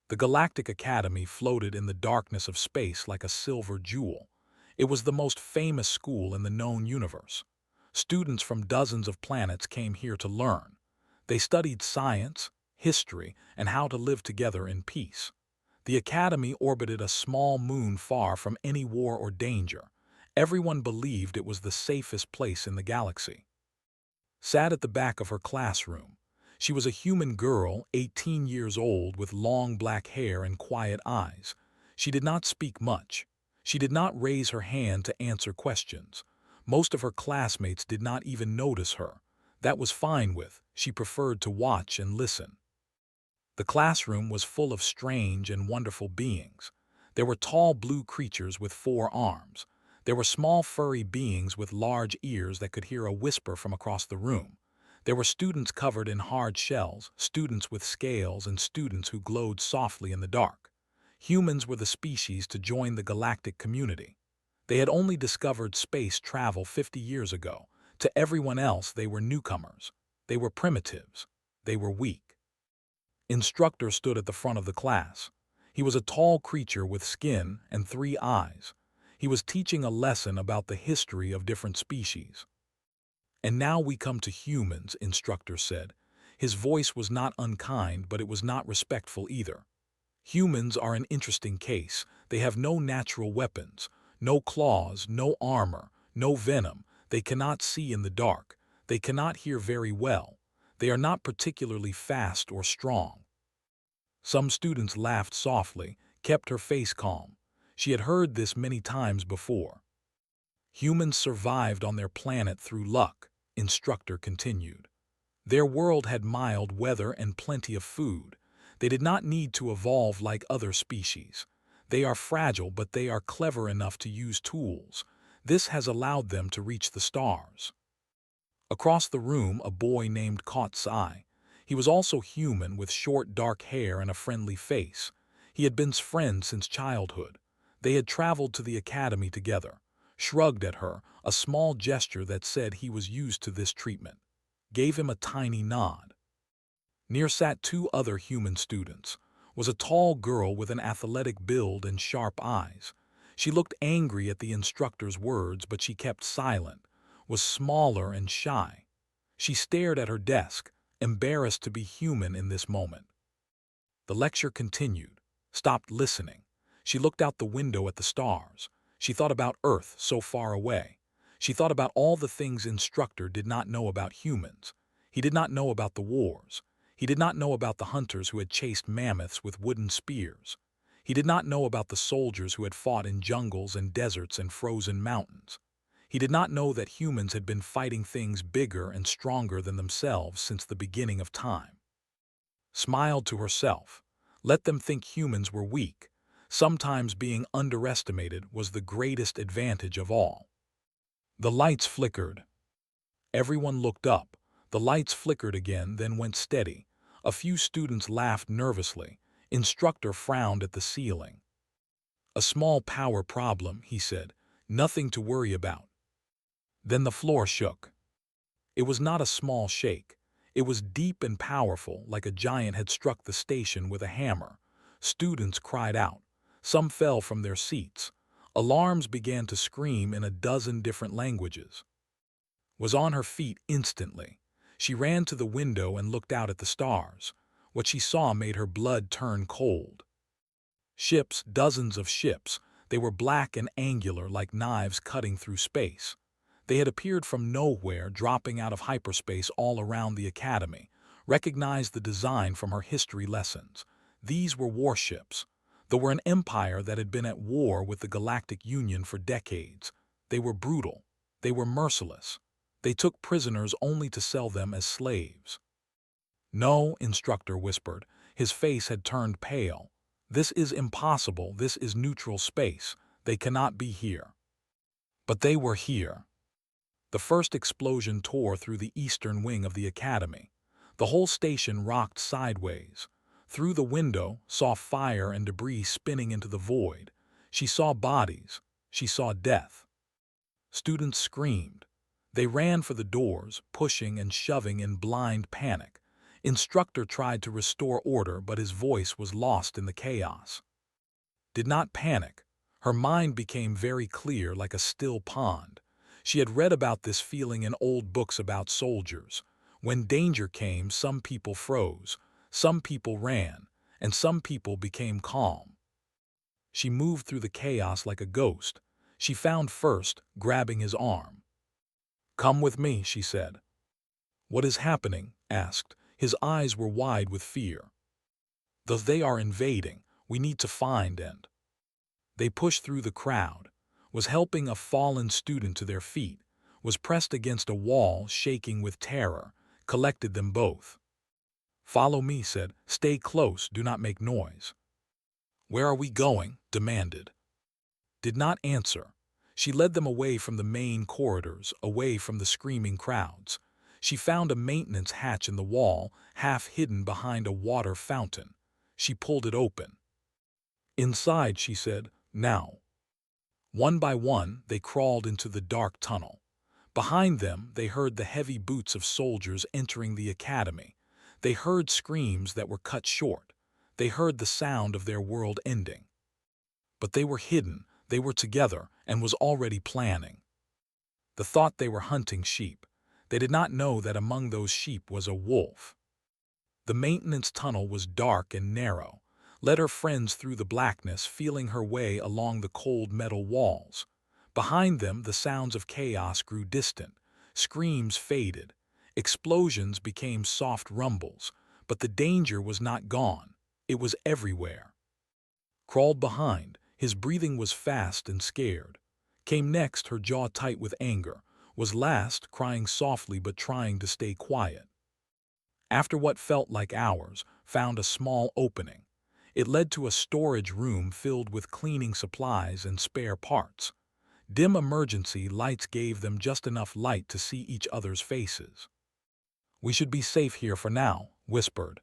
The Galactic Academy floated in the darkness of space like a silver jewel. It was the most famous school in the known universe. Students from dozens of planets came here to learn. They studied science, history, and how to live together in peace. The Academy orbited a small moon far from any war or danger. Everyone believed it was the safest place in the galaxy. Sat at the back of her classroom. She was a human girl, 18 years old, with long black hair and quiet eyes. She did not speak much. She did not raise her hand to answer questions. Most of her classmates did not even notice her. That was fine with. She preferred to watch and listen. The classroom was full of strange and wonderful beings. There were tall blue creatures with 4 arms. There were small furry beings with large ears that could hear a whisper from across the room. There were students covered in hard shells, students with scales, and students who glowed softly in the dark. Humans were the species to join the galactic community. They had only discovered space travel 50 years ago. To everyone else, they were newcomers. They were primitives. They were weak. Instructor stood at the front of the class. He was a tall creature with skin and 3 eyes. He was teaching a lesson about the history of different species. "And now we come to humans," instructor said. His voice was not unkind, but it was not respectful either. "Humans are an interesting case. They have no natural weapons, no claws, no armor, no venom. They cannot see in the dark. They cannot hear very well. They are not particularly fast or strong." Some students laughed softly, kept her face calm. She had heard this many times before. "Humans survived on their planet through luck," instructor continued. "Their world had mild weather and plenty of food. They did not need to evolve like other species. They are fragile, but they are clever enough to use tools. This has allowed them to reach the stars." Across the room, a boy named caught Sai. He was also human, with short dark hair and a friendly face. He had been friends since childhood. They had traveled to the academy together. Shrugged at her, a small gesture that said he was used to this treatment. Gave him a tiny nod. Near sat 2 other human students. Was a tall girl with an athletic build and sharp eyes. She looked angry at the instructor's words, but she kept silent. Was smaller and shy. She stared at her desk, embarrassed to be human in this moment. The lecture continued. Stopped listening. She looked out the window at the stars. She thought about Earth so far away. She thought about all the things instructor did not know about humans. He did not know about the wars. He did not know about the hunters who had chased mammoths with wooden spears. He did not know about the soldiers who had fought in jungles and deserts and frozen mountains. He did not know that humans had been fighting things bigger and stronger than themselves since the beginning of time. Smiled to herself. Let them think humans were weak. Sometimes being underestimated was the greatest advantage of all. The lights flickered. Everyone looked up. The lights flickered again, then went steady. A few students laughed nervously. Instructor frowned at the ceiling. "A small power problem," he said. "Nothing to worry about." Then the floor shook. It was not a small shake. It was deep and powerful, like a giant had struck the station with a hammer. Students cried out. Some fell from their seats. Alarms began to scream in a dozen different languages. Was on her feet instantly. She ran to the window and looked out at the stars. What she saw made her blood turn cold. Ships, dozens of ships. They were black and angular like knives cutting through space. They had appeared from nowhere, dropping out of hyperspace all around the academy. Recognized the design from her history lessons. These were warships. They were an empire that had been at war with the Galactic Union for decades. They were brutal. They were merciless. They took prisoners only to sell them as slaves. "No," instructor whispered. His face had turned pale. "This is impossible. This is neutral space. They cannot be here." But they were here. The first explosion tore through the eastern wing of the academy. The whole station rocked sideways. Through the window, saw fire and debris spinning into the void. She saw bodies. She saw death. Students screamed. They ran for the doors, pushing and shoving in blind panic. Instructor tried to restore order, but his voice was lost in the chaos. Did not panic. Her mind became very clear like a still pond. She had read about this feeling in old books about soldiers. When danger came, some people froze, some people ran, and some people became calm. She moved through the chaos like a ghost. She found first, grabbing his arm. "Come with me," she said. "What is happening?" asked. His eyes were wide with fear. "Thus they are invading. We need to find and—" They pushed through the crowd, was helping a fallen student to their feet, was pressed against a wall, shaking with terror, collected them both. "Follow me," said. "Stay close, do not make noise." "Where are we going?" demanded. Did not answer. She led them away from the main corridors, away from the screaming crowds. She found a maintenance hatch in the wall, half hidden behind a water fountain. She pulled it open. "Inside," she said, "now." One by one, they crawled into the dark tunnel. Behind them, they heard the heavy boots of soldiers entering the academy. They heard screams that were cut short. They heard the sound of their world ending. But they were hidden, they were together, and was already planning. The thought they were hunting sheep. They did not know that among those sheep was a wolf. The maintenance tunnel was dark and narrow. Led her friends through the blackness, feeling her way along the cold metal walls. Behind them, the sounds of chaos grew distant. Screams faded. Explosions became soft rumbles. But the danger was not gone. It was everywhere. Crawled behind. His breathing was fast and scared. Came next, her jaw tight with anger. Was last, crying softly but trying to stay quiet. After what felt like hours, found a small opening. It led to a storage room filled with cleaning supplies and spare parts. Dim emergency lights gave them just enough light to see each other's faces. "We should be safe here for now," whispered.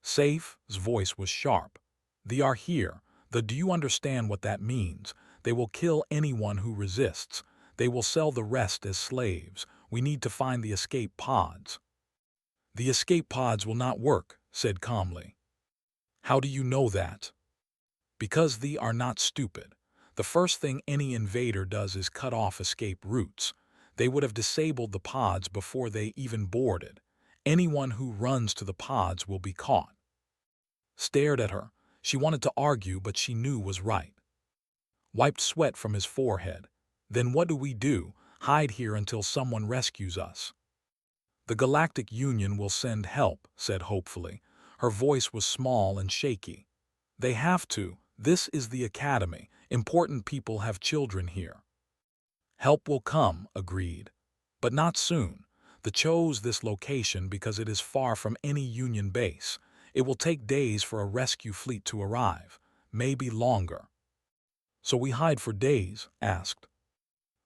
Safe's voice was sharp. "They are here. Do you understand what that means? They will kill anyone who resists. They will sell the rest as slaves. We need to find the escape pods." "The escape pods will not work," said calmly. "How do you know that?" "Because they are not stupid. The first thing any invader does is cut off escape routes. They would have disabled the pods before they even boarded. Anyone who runs to the pods will be caught." Stared at her. She wanted to argue, but she knew was right. Wiped sweat from his forehead. "Then what do we do? Hide here until someone rescues us." "The Galactic Union will send help," said hopefully. Her voice was small and shaky. "They have to. This is the academy. Important people have children here." "Help will come," agreed. "But not soon. They chose this location because it is far from any Union base. It will take days for a rescue fleet to arrive, maybe longer." "So we hide for days?" asked.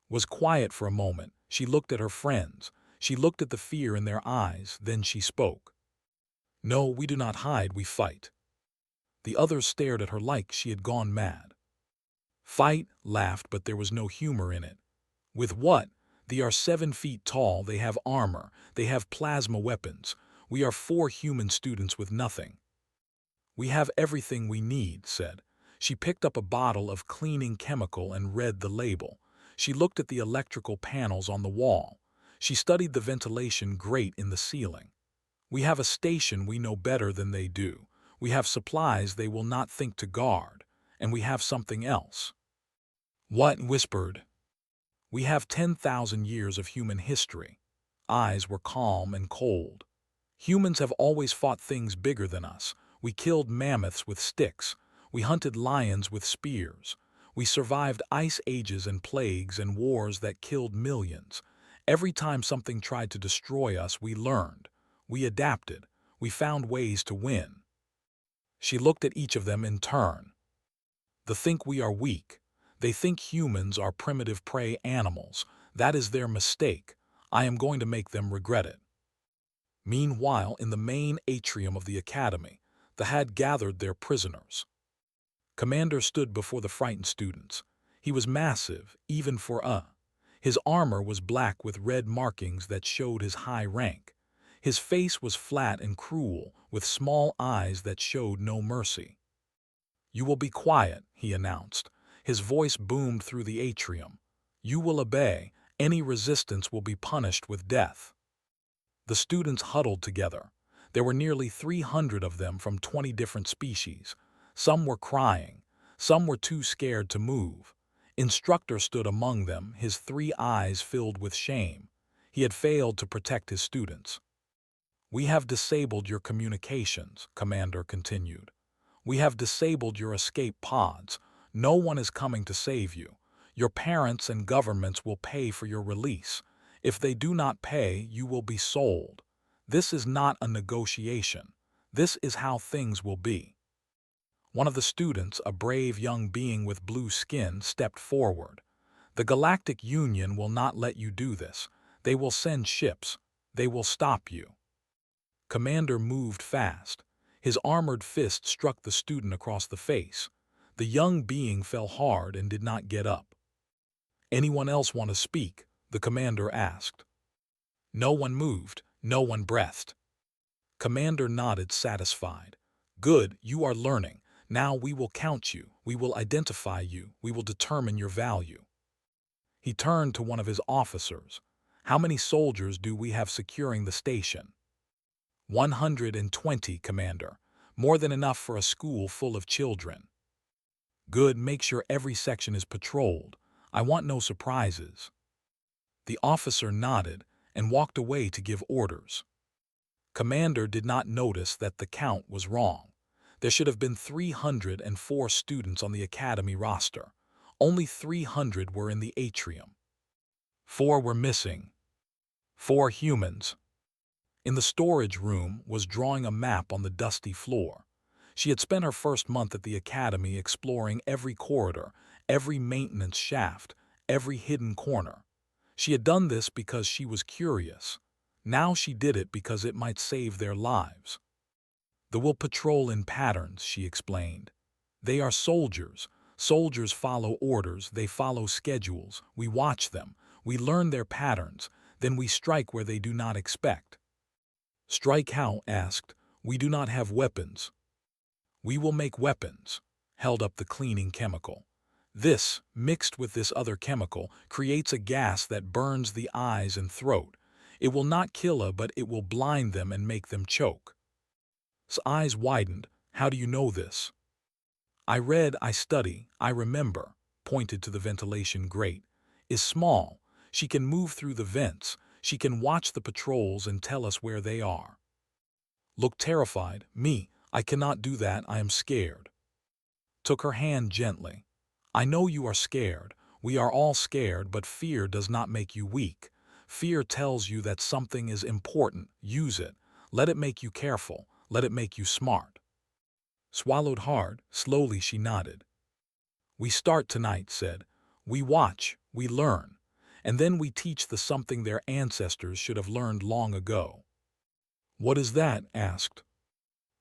Was quiet for a moment. She looked at her friends. She looked at the fear in their eyes, then she spoke. "No, we do not hide, we fight." The others stared at her like she had gone mad. "Fight?" laughed, but there was no humor in it. "With what? They are 7 feet tall, they have armor, they have plasma weapons. We are 4 human students with nothing." "We have everything we need," said. She picked up a bottle of cleaning chemical and read the label. She looked at the electrical panels on the wall. She studied the ventilation grate in the ceiling. "We have a station we know better than they do. We have supplies they will not think to guard. And we have something else." "What?" whispered. "We have 10,000 years of human history." Eyes were calm and cold. "Humans have always fought things bigger than us. We killed mammoths with sticks. We hunted lions with spears. We survived ice ages and plagues and wars that killed millions. Every time something tried to destroy us, we learned. We adapted. We found ways to win." She looked at each of them in turn. "They think we are weak. They think humans are primitive prey animals. That is their mistake. I am going to make them regret it." Meanwhile, in the main atrium of the academy, they had gathered their prisoners. Commander stood before the frightened students. He was massive, even for his armor was black with red markings that showed his high rank. His face was flat and cruel, with small eyes that showed no mercy. "You will be quiet," he announced. His voice boomed through the atrium. "You will obey. Any resistance will be punished with death." The students huddled together. There were nearly 300 of them from 20 different species. Some were crying. Some were too scared to move. Instructor stood among them, his 3 eyes filled with shame. He had failed to protect his students. "We have disabled your communications," Commander continued. "We have disabled your escape pods. No one is coming to save you. Your parents and governments will pay for your release. If they do not pay, you will be sold. This is not a negotiation. This is how things will be." One of the students, a brave young being with blue skin, stepped forward. "The Galactic Union will not let you do this. They will send ships. They will stop you." Commander moved fast. His armored fist struck the student across the face. The young being fell hard and did not get up. "Anyone else want to speak?" the commander asked. No one moved. No one breathed. Commander nodded, satisfied. "Good, you are learning. Now we will count you. We will identify you. We will determine your value." He turned to one of his officers. "How many soldiers do we have securing the station?" 120, Commander. More than enough for a school full of children." "Good, make sure every section is patrolled. I want no surprises." The officer nodded and walked away to give orders. Commander did not notice that the count was wrong. There should have been 304 students on the academy roster. Only 300 were in the atrium. 4 were missing. 4 humans. In the storage room was drawing a map on the dusty floor. She had spent her first month at the academy exploring every corridor, every maintenance shaft, every hidden corner. She had done this because she was curious. Now she did it because it might save their lives. "They will patrol in patterns," she explained. "They are soldiers. Soldiers follow orders, they follow schedules. We watch them. We learn their patterns. Then we strike where they do not expect." "Strike how?" asked. "We do not have weapons." "We will make weapons," held up the cleaning chemical. "This, mixed with this other chemical, creates a gas that burns the eyes and throat. It will not kill her, but it will blind them and make them choke." His eyes widened. "How do you know this?" "I read, I study, I remember," pointed to the ventilation grate. "Is small. She can move through the vents. She can watch the patrols and tell us where they are." Looked terrified. "Me, I cannot do that, I am scared." Took her hand gently. "I know you are scared. We are all scared, but fear does not make you weak. Fear tells you that something is important. Use it. Let it make you careful. Let it make you smart." Swallowed hard, slowly she nodded. "We start tonight," said. "We watch, we learn. And then we teach the something their ancestors should have learned long ago." "What is that?" asked.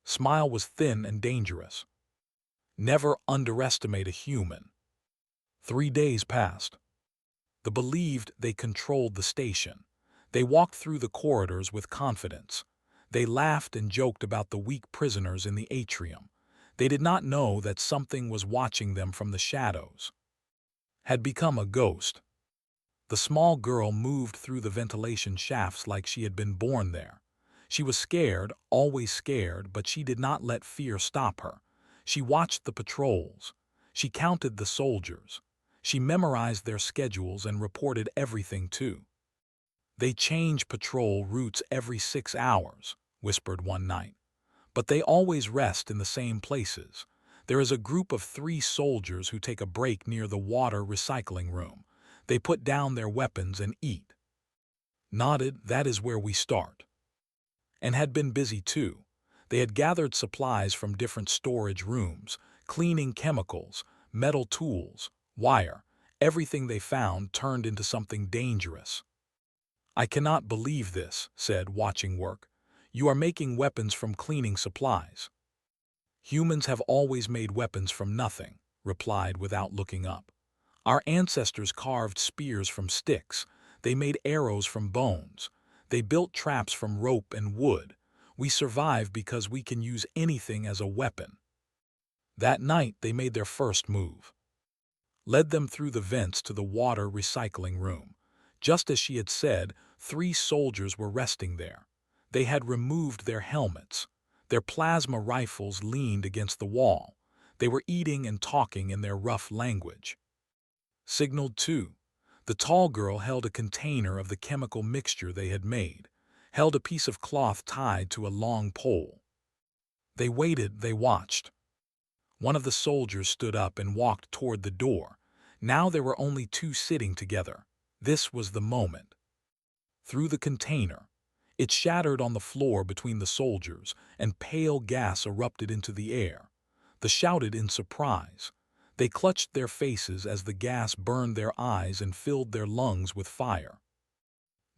Smile was thin and dangerous. "Never underestimate a human." 3 days passed. They believed they controlled the station. They walked through the corridors with confidence. They laughed and joked about the weak prisoners in the atrium. They did not know that something was watching them from the shadows. Had become a ghost. The small girl moved through the ventilation shafts like she had been born there. She was scared, always scared, but she did not let fear stop her. She watched the patrols. She counted the soldiers. She memorized their schedules and reported everything too. "They change patrol routes every 6 hours," whispered one night. "But they always rest in the same places. There is a group of 3 soldiers who take a break near the water recycling room. They put down their weapons and eat." Nodded. "That is where we start." And had been busy too. They had gathered supplies from different storage rooms, cleaning chemicals, metal tools, wire. Everything they found turned into something dangerous. "I cannot believe this," said, watching work. "You are making weapons from cleaning supplies." "Humans have always made weapons from nothing," replied without looking up. "Our ancestors carved spears from sticks. They made arrows from bones. They built traps from rope and wood. We survive because we can use anything as a weapon. That night, they made their first move. Led them through the vents to the water recycling room. Just as she had said, 3 soldiers were resting there. They had removed their helmets. Their plasma rifles leaned against the wall. They were eating and talking in their rough language. Signaled 2. The tall girl held a container of the chemical mixture they had made, held a piece of cloth tied to a long pole. They waited, they watched. One of the soldiers stood up and walked toward the door. Now there were only 2 sitting together. This was the moment. Through the container. It shattered on the floor between the soldiers, and pale gas erupted into the air. They shouted in surprise. They clutched their faces as the gas burned their eyes and filled their lungs with fire.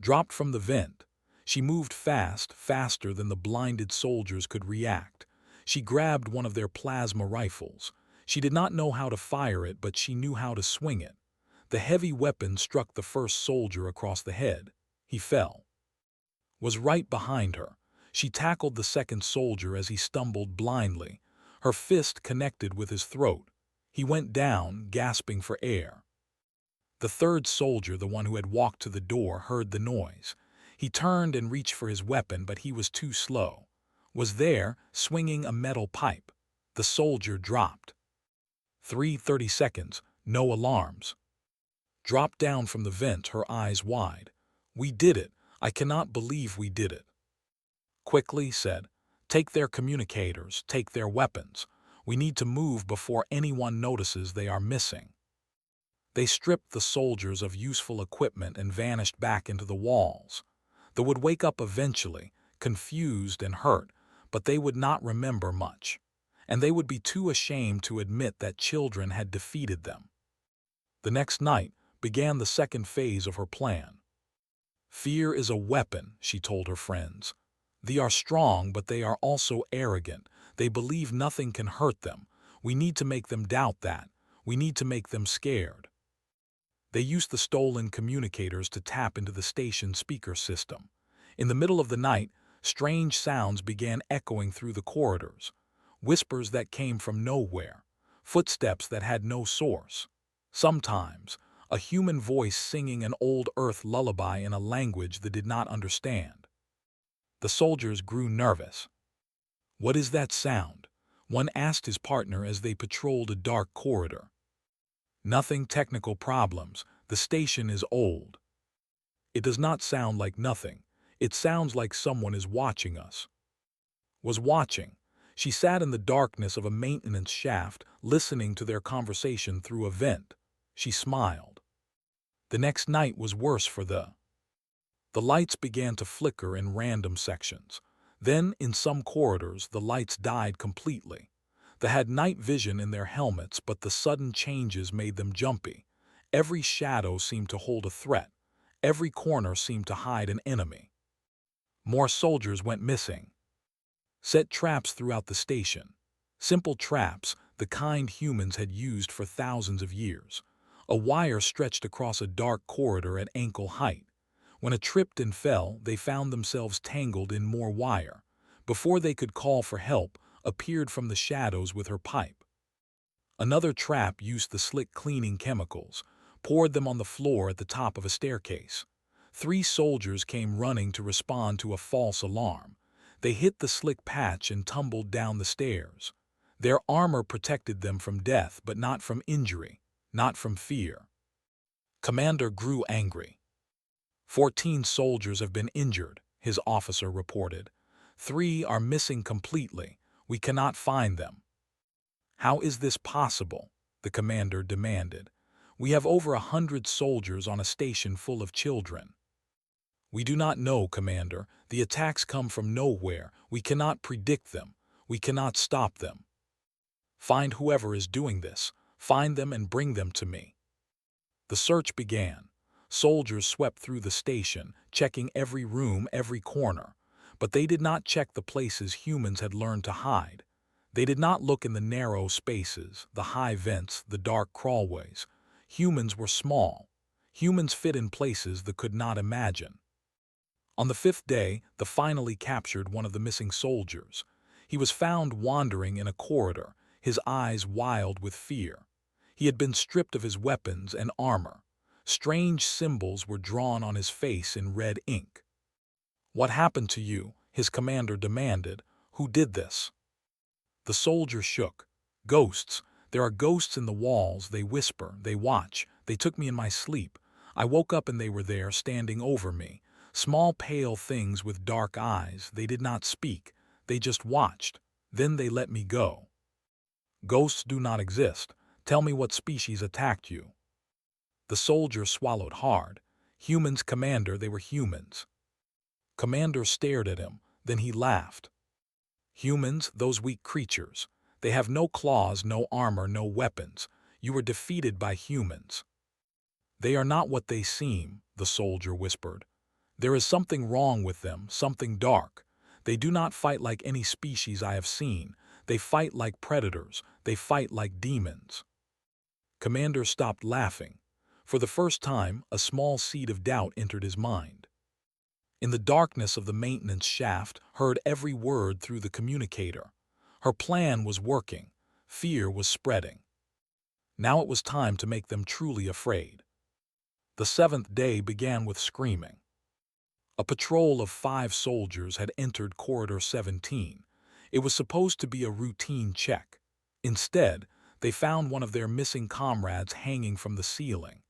Dropped from the vent. She moved fast, faster than the blinded soldiers could react. She grabbed one of their plasma rifles. She did not know how to fire it, but she knew how to swing it. The heavy weapon struck the first soldier across the head. He fell. Was right behind her. She tackled the second soldier as he stumbled blindly. Her fist connected with his throat. He went down, gasping for air. The third soldier, the one who had walked to the door, heard the noise. He turned and reached for his weapon, but he was too slow. Was there, swinging a metal pipe. The soldier dropped. 30 seconds, no alarms. Dropped down from the vent, her eyes wide. We did it. I cannot believe we did it. Quickly said, take their communicators, take their weapons. We need to move before anyone notices they are missing. They stripped the soldiers of useful equipment and vanished back into the walls. They would wake up eventually, confused and hurt, but they would not remember much. And they would be too ashamed to admit that children had defeated them. The next night began the second phase of her plan. Fear is a weapon, she told her friends. They are strong, but they are also arrogant. They believe nothing can hurt them. We need to make them doubt that. We need to make them scared. They used the stolen communicators to tap into the station speaker system. In the middle of the night, strange sounds began echoing through the corridors. Whispers that came from nowhere. Footsteps that had no source. Sometimes, a human voice singing an old Earth lullaby in a language they did not understand. The soldiers grew nervous. What is that sound? One asked his partner as they patrolled a dark corridor. Nothing, technical problems. The station is old. It does not sound like nothing. It sounds like someone is watching us. Was watching. She sat in the darkness of a maintenance shaft, listening to their conversation through a vent. She smiled. The next night was worse for the lights began to flicker in random sections. Then, in some corridors, the lights died completely. They had night vision in their helmets, but the sudden changes made them jumpy. Every shadow seemed to hold a threat. Every corner seemed to hide an enemy. More soldiers went missing. Set traps throughout the station. Simple traps, the kind humans had used for thousands of years. A wire stretched across a dark corridor at ankle height. When it tripped and fell, they found themselves tangled in more wire. Before they could call for help, appeared from the shadows with her pipe. Another trap used the slick cleaning chemicals, poured them on the floor at the top of a staircase. 3 soldiers came running to respond to a false alarm. They hit the slick patch and tumbled down the stairs. Their armor protected them from death, but not from injury, not from fear. Commander grew angry. 14 soldiers have been injured, his officer reported. 3 are missing completely. We cannot find them. How is this possible? The commander demanded. We have over 100 soldiers on a station full of children. We do not know, Commander. The attacks come from nowhere. We cannot predict them. We cannot stop them. Find whoever is doing this. Find them and bring them to me. The search began. Soldiers swept through the station, checking every room, every corner. But they did not check the places humans had learned to hide. They did not look in the narrow spaces, the high vents, the dark crawlways. Humans were small. Humans fit in places they could not imagine. On the fifth day, they finally captured one of the missing soldiers. He was found wandering in a corridor, his eyes wild with fear. He had been stripped of his weapons and armor. Strange symbols were drawn on his face in red ink. "What happened to you?" his commander demanded. "Who did this?" The soldier shook. "Ghosts. There are ghosts in the walls. They whisper, they watch. They took me in my sleep. I woke up and they were there, standing over me. Small pale things with dark eyes. They did not speak. They just watched. Then they let me go." "Ghosts do not exist. Tell me what species attacked you." The soldier swallowed hard. "Humans, Commander, they were humans." Commander stared at him, then he laughed. "Humans, those weak creatures. They have no claws, no armor, no weapons. You were defeated by humans." "They are not what they seem," the soldier whispered. "There is something wrong with them, something dark. They do not fight like any species I have seen. They fight like predators. They fight like demons." Commander stopped laughing. For the first time, a small seed of doubt entered his mind. In the darkness of the maintenance shaft, heard every word through the communicator. Her plan was working. Fear was spreading. Now it was time to make them truly afraid. The seventh day began with screaming. A patrol of 5 soldiers had entered Corridor 17. It was supposed to be a routine check. Instead, they found one of their missing comrades hanging from the ceiling.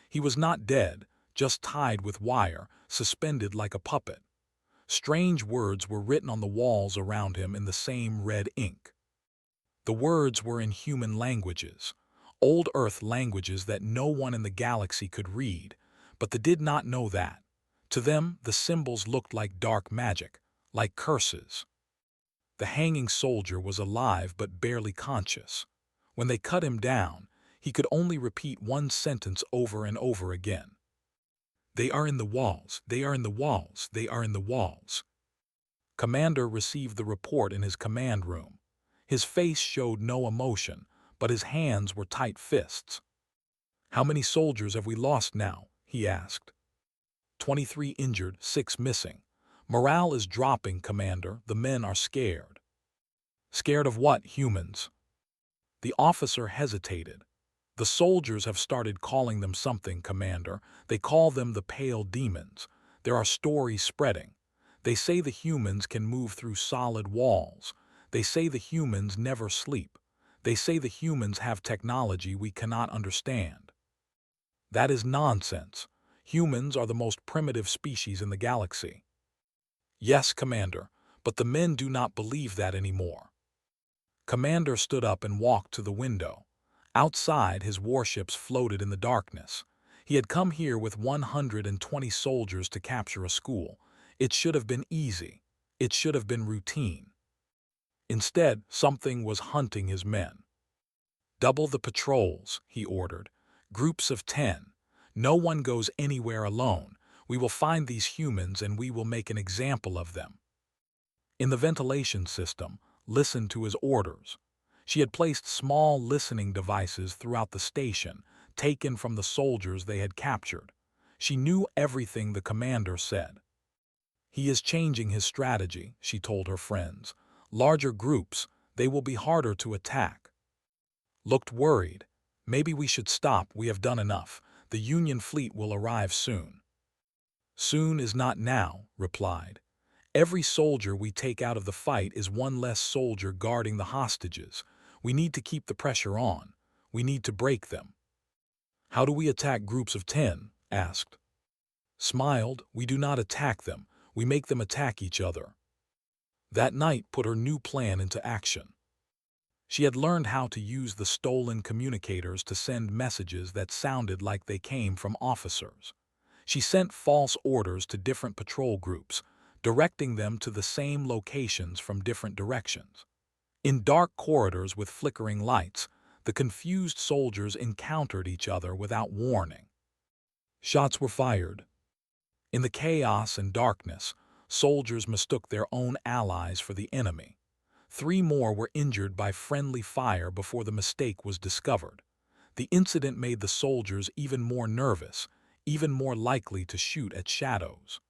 He was not dead, just tied with wire, suspended like a puppet. Strange words were written on the walls around him in the same red ink. The words were in human languages, old Earth languages that no one in the galaxy could read, but they did not know that. To them, the symbols looked like dark magic, like curses. The hanging soldier was alive but barely conscious. When they cut him down, he could only repeat one sentence over and over again. "They are in the walls, they are in the walls, they are in the walls." Commander received the report in his command room. His face showed no emotion, but his hands were tight fists. "How many soldiers have we lost now?" he asked. 23 injured, 6 missing. Morale is dropping, Commander. The men are scared." "Scared of what, humans?" The officer hesitated. "The soldiers have started calling them something, Commander. They call them the Pale Demons. There are stories spreading. They say the humans can move through solid walls. They say the humans never sleep. They say the humans have technology we cannot understand." "That is nonsense. Humans are the most primitive species in the galaxy." "Yes, Commander, but the men do not believe that anymore." Commander stood up and walked to the window. Outside, his warships floated in the darkness. He had come here with 120 soldiers to capture a school. It should have been easy. It should have been routine. Instead, something was hunting his men. "Double the patrols," he ordered. "Groups of 10. No one goes anywhere alone. We will find these humans and we will make an example of them." In the ventilation system, listened to his orders. She had placed small listening devices throughout the station, taken from the soldiers they had captured. She knew everything the commander said. "He is changing his strategy," she told her friends. "Larger groups, they will be harder to attack." Looked worried. "Maybe we should stop. We have done enough. The Union fleet will arrive soon." "Soon is not now," replied. "Every soldier we take out of the fight is one less soldier guarding the hostages. We need to keep the pressure on. We need to break them." "How do we attack groups of 10? Asked. Smiled. "We do not attack them. We make them attack each other." That night put her new plan into action. She had learned how to use the stolen communicators to send messages that sounded like they came from officers. She sent false orders to different patrol groups, directing them to the same locations from different directions. In dark corridors with flickering lights, the confused soldiers encountered each other without warning. Shots were fired. In the chaos and darkness, soldiers mistook their own allies for the enemy. 3 more were injured by friendly fire before the mistake was discovered. The incident made the soldiers even more nervous, even more likely to shoot at shadows.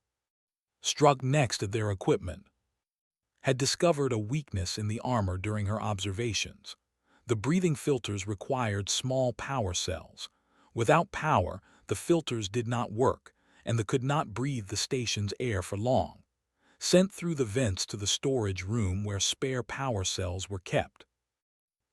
struck next at their equipment, had discovered a weakness in the armor during her observations. The breathing filters required small power cells. Without power, the filters did not work, and they could not breathe the station's air for long. Sent through the vents to the storage room where spare power cells were kept.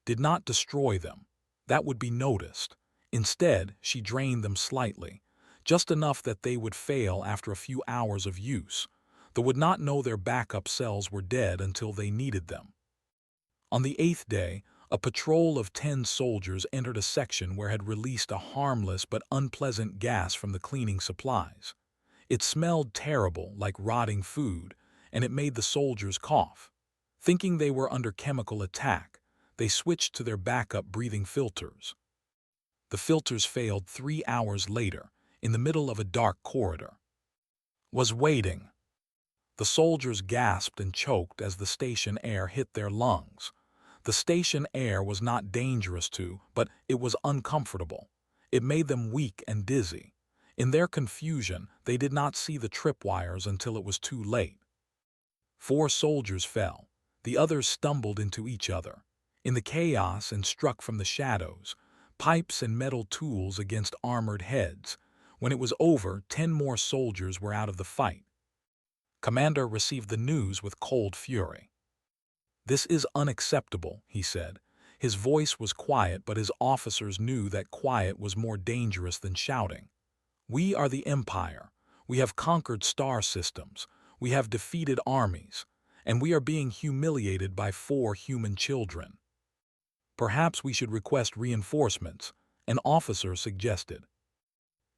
Did not destroy them. That would be noticed. Instead, she drained them slightly, just enough that they would fail after a few hours of use. They would not know their backup cells were dead until they needed them. On the 8th day, a patrol of 10 soldiers entered a section where had released a harmless but unpleasant gas from the cleaning supplies. It smelled terrible, like rotting food, and it made the soldiers cough. Thinking they were under chemical attack, they switched to their backup breathing filters. The filters failed 3 hours later, in the middle of a dark corridor. Was waiting. The soldiers gasped and choked as the station air hit their lungs. The station air was not dangerous but it was uncomfortable. It made them weak and dizzy. In their confusion, they did not see the tripwires until it was too late. 4 soldiers fell. The others stumbled into each other. In the chaos and struck from the shadows, pipes and metal tools against armored heads. When it was over, 10 more soldiers were out of the fight. Commander received the news with cold fury. "This is unacceptable," he said. His voice was quiet, but his officers knew that quiet was more dangerous than shouting. "We are the Empire. We have conquered star systems. We have defeated armies. And we are being humiliated by 4 human children. Perhaps we should request reinforcements," an officer suggested.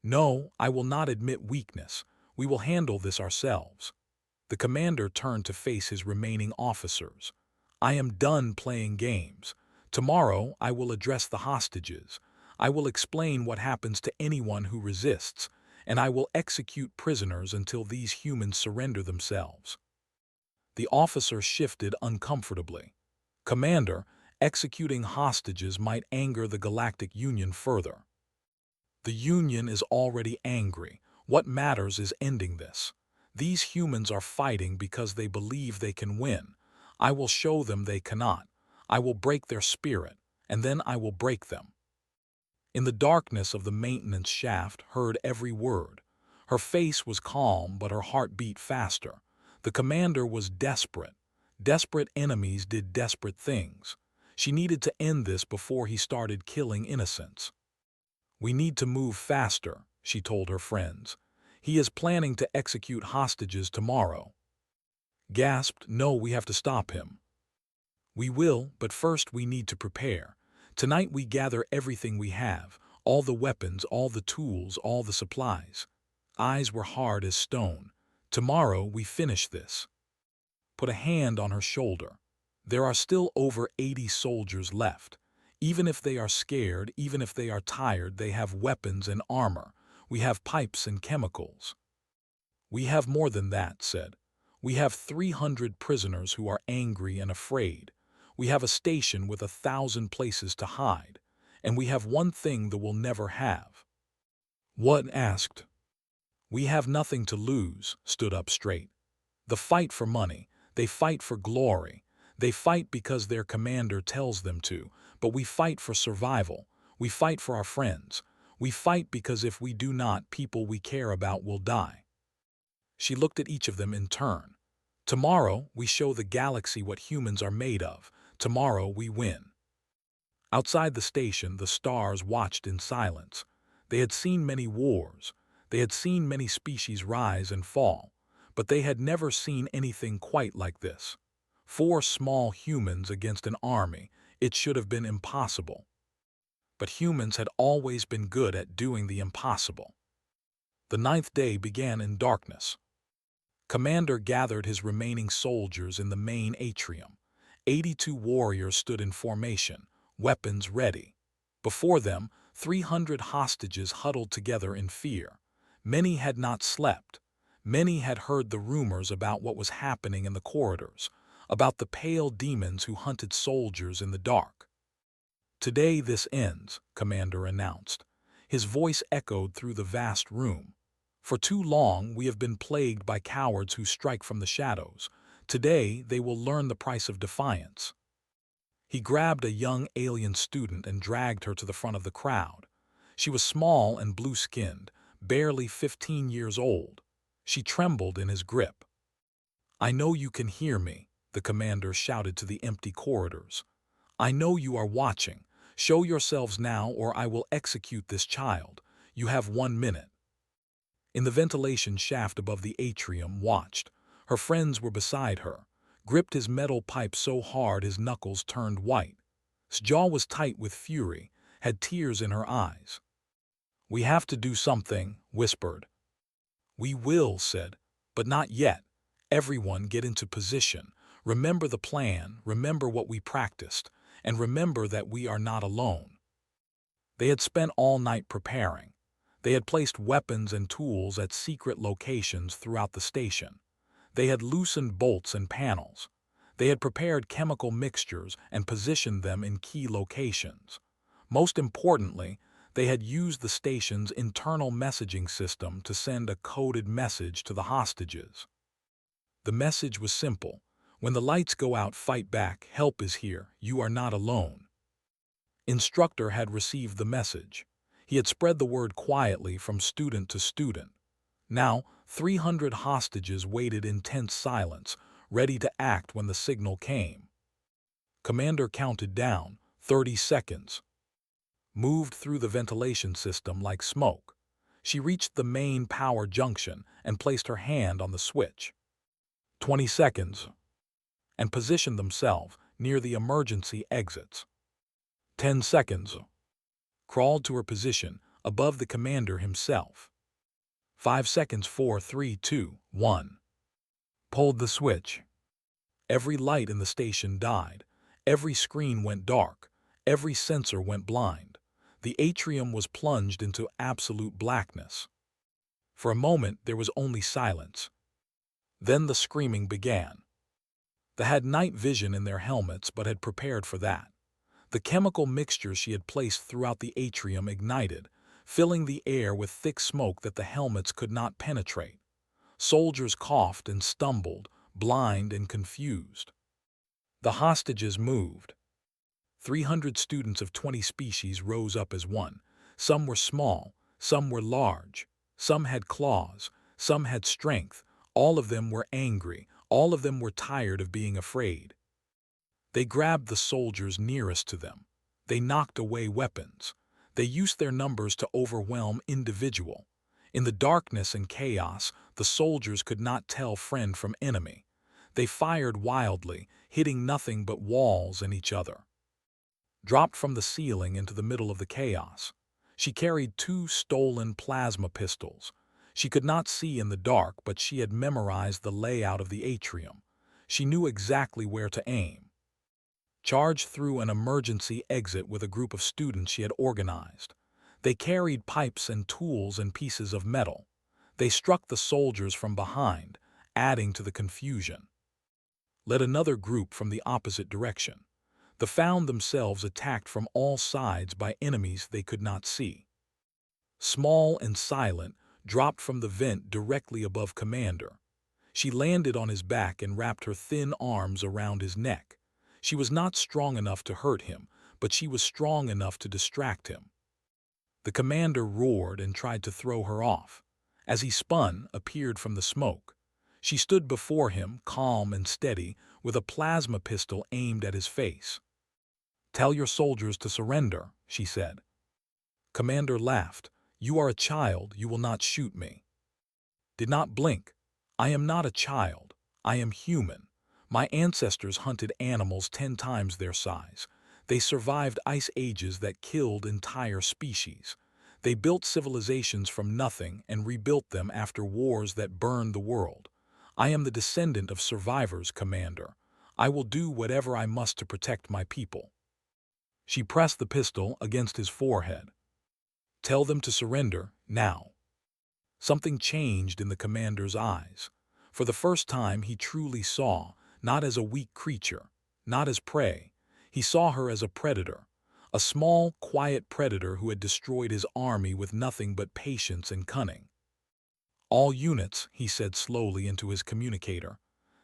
"No, I will not admit weakness. We will handle this ourselves." The commander turned to face his remaining officers. "I am done playing games. Tomorrow I will address the hostages. I will explain what happens to anyone who resists, and I will execute prisoners until these humans surrender themselves." The officer shifted uncomfortably. "Commander, executing hostages might anger the Galactic Union further." "The Union is already angry. What matters is ending this. These humans are fighting because they believe they can win. I will show them they cannot. I will break their spirit, and then I will break them." In the darkness of the maintenance shaft heard every word. Her face was calm, but her heart beat faster. The commander was desperate. Desperate enemies did desperate things. She needed to end this before he started killing innocents. "We need to move faster," she told her friends. "He is planning to execute hostages tomorrow." Gasped, "No, we have to stop him." "We will, but first we need to prepare. Tonight we gather everything we have, all the weapons, all the tools, all the supplies." Eyes were hard as stone. "Tomorrow we finish this." Put a hand on her shoulder. "There are still over 80 soldiers left. Even if they are scared, even if they are tired, they have weapons and armor. We have pipes and chemicals." "We have more than that," said. "We have 300 prisoners who are angry and afraid. We have a station with 1,000 places to hide. And we have one thing that we'll never have." "What?" asked. "We have nothing to lose," stood up straight. "The fight for money. They fight for glory. They fight because their commander tells them to. But we fight for survival. We fight for our friends. We fight because if we do not, people we care about will die." She looked at each of them in turn. "Tomorrow we show the galaxy what humans are made of. Tomorrow we win." Outside the station, the stars watched in silence. They had seen many wars. They had seen many species rise and fall. But they had never seen anything quite like this. 4 small humans against an army. It should have been impossible. But humans had always been good at doing the impossible. The 9th day began in darkness. Commander gathered his remaining soldiers in the main atrium. 82 warriors stood in formation, weapons ready. Before them, 300 hostages huddled together in fear. Many had not slept. Many had heard the rumors about what was happening in the corridors, about the pale demons who hunted soldiers in the dark. "Today this ends," Commander announced. His voice echoed through the vast room. For too long, we have been plagued by cowards who strike from the shadows. Today, they will learn the price of defiance. He grabbed a young alien student and dragged her to the front of the crowd. She was small and blue-skinned, barely 15 years old. She trembled in his grip. "I know you can hear me," the commander shouted to the empty corridors. "I know you are watching. Show yourselves now or I will execute this child. You have 1 minute." In the ventilation shaft above the atrium watched. Her friends were beside her, gripped his metal pipe so hard his knuckles turned white. His jaw was tight with fury, had tears in her eyes. "We have to do something," whispered. "We will," said, "but not yet. Everyone get into position. Remember the plan, remember what we practiced, and remember that we are not alone." They had spent all night preparing. They had placed weapons and tools at secret locations throughout the station. They had loosened bolts and panels. They had prepared chemical mixtures and positioned them in key locations. Most importantly, they had used the station's internal messaging system to send a coded message to the hostages. The message was simple: "When the lights go out, fight back, help is here, you are not alone." Instructor had received the message. He had spread the word quietly from student to student. Now, 300 hostages waited in tense silence, ready to act when the signal came. Commander counted down, 30 seconds. Moved through the ventilation system like smoke. She reached the main power junction and placed her hand on the switch. 20 seconds. And positioned themselves near the emergency exits. 10 seconds. Crawled to her position above the commander himself. 5 seconds. 4, 3, 2, 1. Pulled the switch. Every light in the station died. Every screen went dark. Every sensor went blind. The atrium was plunged into absolute blackness. For a moment, there was only silence. Then the screaming began. They had night vision in their helmets but had prepared for that. The chemical mixture she had placed throughout the atrium ignited, filling the air with thick smoke that the helmets could not penetrate. Soldiers coughed and stumbled, blind and confused. The hostages moved. 300 students of 20 species rose up as one. Some were small, some were large, some had claws, some had strength. All of them were angry, all of them were tired of being afraid. They grabbed the soldiers nearest to them. They knocked away weapons. They used their numbers to overwhelm individual. In the darkness and chaos, the soldiers could not tell friend from enemy. They fired wildly, hitting nothing but walls and each other. Dropped from the ceiling into the middle of the chaos. She carried 2 stolen plasma pistols. She could not see in the dark, but she had memorized the layout of the atrium. She knew exactly where to aim. Charged through an emergency exit with a group of students she had organized. They carried pipes and tools and pieces of metal. They struck the soldiers from behind, adding to the confusion. Led another group from the opposite direction. They found themselves attacked from all sides by enemies they could not see. Small and silent, dropped from the vent directly above Commander. She landed on his back and wrapped her thin arms around his neck. She was not strong enough to hurt him, but she was strong enough to distract him. The commander roared and tried to throw her off. As he spun, appeared from the smoke. She stood before him, calm and steady, with a plasma pistol aimed at his face. "Tell your soldiers to surrender," she said. Commander laughed. "You are a child, you will not shoot me." Did not blink. "I am not a child. I am human. My ancestors hunted animals 10 times their size. They survived ice ages that killed entire species. They built civilizations from nothing and rebuilt them after wars that burned the world. I am the descendant of survivors, Commander. I will do whatever I must to protect my people." She pressed the pistol against his forehead. "Tell them to surrender, now." Something changed in the commander's eyes. For the first time he truly saw, not as a weak creature, not as prey. He saw her as a predator, a small, quiet predator who had destroyed his army with nothing but patience and cunning. "All units," he said slowly into his communicator.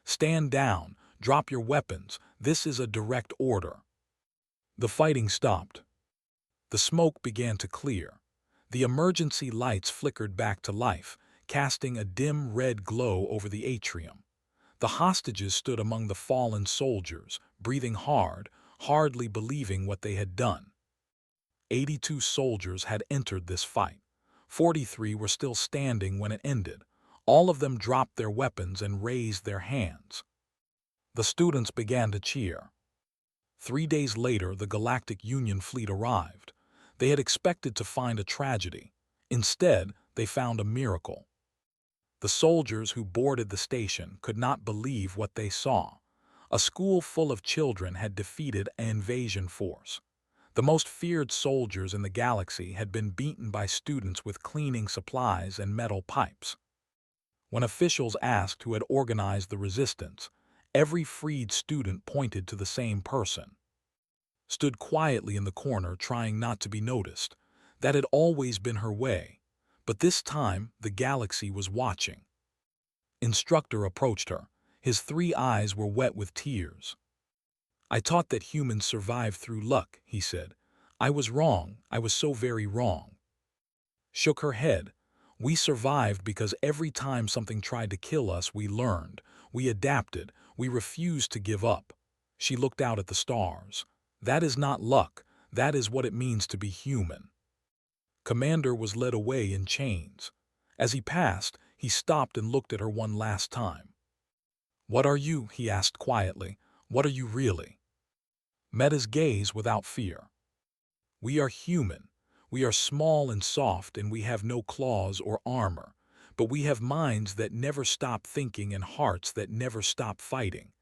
"Stand down, drop your weapons, this is a direct order." The fighting stopped. The smoke began to clear. The emergency lights flickered back to life, casting a dim red glow over the atrium. The hostages stood among the fallen soldiers, breathing hard, hardly believing what they had done. 82 soldiers had entered this fight. 43 were still standing when it ended. All of them dropped their weapons and raised their hands. The students began to cheer. 3 days later, the Galactic Union fleet arrived. They had expected to find a tragedy. Instead, they found a miracle. The soldiers who boarded the station could not believe what they saw. A school full of children had defeated an invasion force. The most feared soldiers in the galaxy had been beaten by students with cleaning supplies and metal pipes. When officials asked who had organized the resistance, every freed student pointed to the same person. Stood quietly in the corner, trying not to be noticed. That had always been her way. But this time, the galaxy was watching. Instructor approached her. His 3 eyes were wet with tears. "I taught that humans survive through luck," he said. "I was wrong. I was so very wrong." Shook her head. "We survived because every time something tried to kill us, we learned. We adapted. We refused to give up." She looked out at the stars. "That is not luck. That is what it means to be human." Commander was led away in chains. As he passed, he stopped and looked at her one last time. "What are you?" he asked quietly. "What are you really?" Met his gaze without fear. "We are human. We are small and soft, and we have no claws or armor. But we have minds that never stop thinking and hearts that never stop fighting.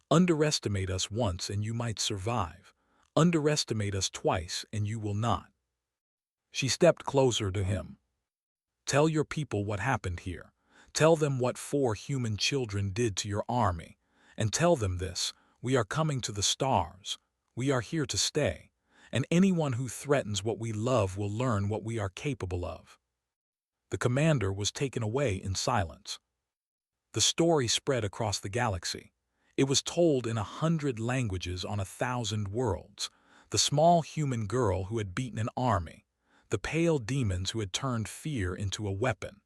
Underestimate us once and you might survive. Underestimate us twice and you will not." She stepped closer to him. "Tell your people what happened here. Tell them what 4 human children did to your army. And tell them this: we are coming to the stars. We are here to stay. And anyone who threatens what we love will learn what we are capable of." The commander was taken away in silence. The story spread across the galaxy. It was told in 100 languages on 1,000 worlds. The small human girl who had beaten an army. The pale demons who had turned fear into a weapon.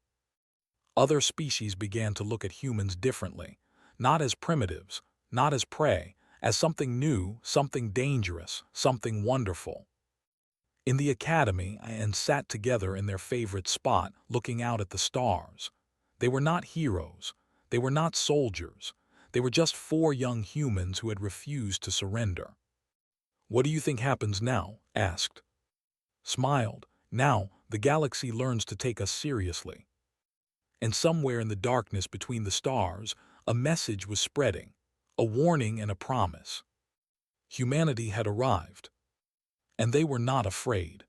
Other species began to look at humans differently, not as primitives, not as prey, as something new, something dangerous, something wonderful. In the academy, and sat together in their favorite spot, looking out at the stars. They were not heroes. They were not soldiers. They were just 4 young humans who had refused to surrender. "What do you think happens now?" asked. Smiled. "Now, the galaxy learns to take us seriously." And somewhere in the darkness between the stars, a message was spreading, a warning and a promise. Humanity had arrived. And they were not afraid.